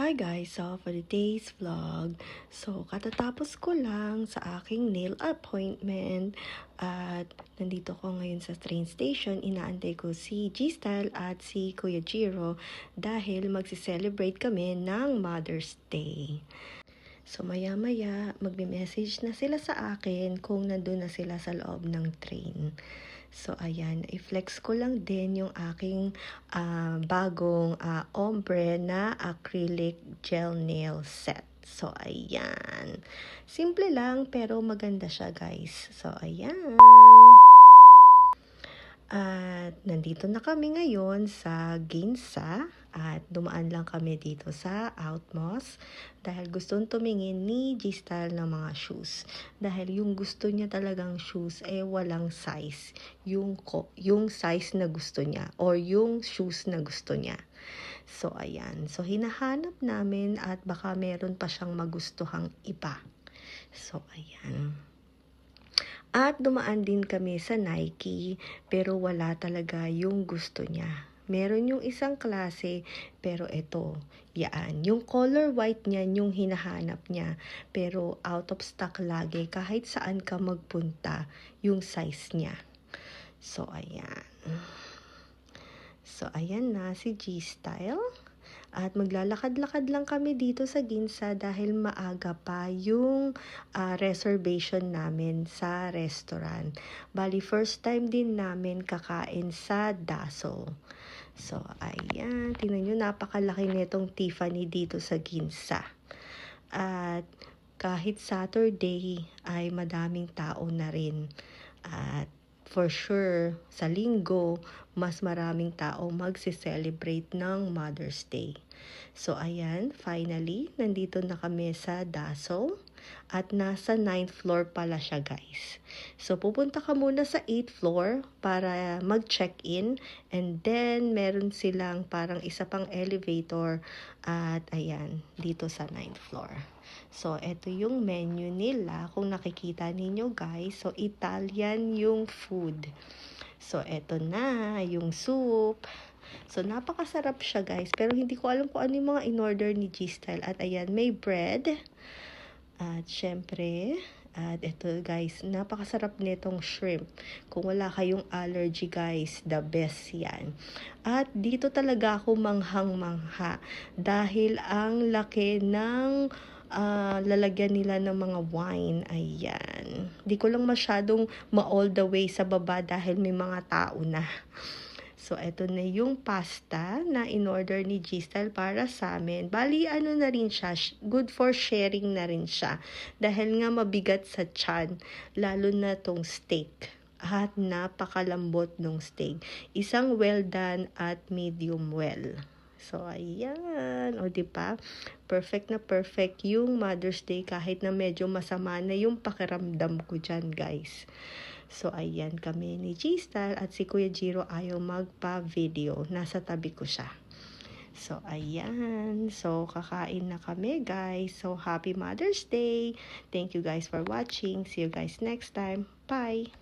Hi guys, so for today's vlog, katatapos ko lang sa aking nail appointment at nandito ko ngayon sa train station. Inaantay ko si G-Style at si Kuya Jiro dahil magsi-celebrate kami ng Mother's Day. So maya-maya magme-message na sila sa akin kung nandun na sila sa loob ng train. So ayan, i-flex ko lang din yung aking bagong ombre na acrylic gel nail set. So ayan, simple lang pero maganda siya guys. So ayan. At nandito na kami ngayon sa Ginza at dumaan lang kami dito sa Outmost dahil gustong tumingin ni G-Style ng mga shoes. Dahil yung gusto niya talagang shoes walang size. Yung size na gusto niya or yung shoes na gusto niya. So ayan, so hinahanap namin at baka meron pa siyang magustuhang iba. So ayan. At dumaan din kami sa Nike pero wala talaga yung gusto niya. Meron yung isang klase pero ito, yan. Yung color white niyan yung hinahanap niya pero out of stock lagi kahit saan ka magpunta yung size niya. So ayan. So ayan na si G-Style. At maglalakad-lakad lang kami dito sa Ginza dahil maaga pa yung reservation namin sa restaurant. Bali, first time din namin kakain sa Dazzle. So, ayan. Tingnan nyo, napakalaki nitong Tiffany dito sa Ginza. At kahit Saturday ay madaming tao na rin. At for sure, sa linggo, mas maraming tao magse-celebrate ng Mother's Day. So, ayan, finally, nandito na kami sa Dazzle. At nasa 9th floor pala siya, guys. So, pupunta ka muna sa 8th floor para mag-check-in. And then, meron silang parang isa pang elevator. At, ayan, dito sa 9th floor. So, ito yung menu nila. Kung nakikita ninyo, guys. So, Italian yung food. So, ito na yung soup. So, napakasarap siya, guys. Pero hindi ko alam kung ano yung mga in-order ni G-Style. At ayan, may bread. At syempre, at ito guys, napakasarap nitong shrimp. Kung wala kayong allergy guys, the best yan. At dito talaga ako manghang-mangha. Dahil ang laki ng lalagyan nila ng mga wine. Ayan. Di ko lang masyadong all the way sa baba dahil may mga tao na. So, eto na yung pasta na in-order ni G-Style para sa amin. Bali, ano na rin siya, good for sharing na rin siya. Dahil nga mabigat sa tiyan, lalo na tong steak. At napakalambot nung steak. Isang well done at medium well. So, ayan. O, diba? Perfect na perfect yung Mother's Day kahit na medyo masama na yung pakiramdam ko dyan, guys. So, ayan kami ni G-Style at si Kuya Jiro ayaw magpa-video. Nasa tabi ko siya. So, ayan. So, kakain na kami, guys. So, happy Mother's Day. Thank you guys for watching. See you guys next time. Bye!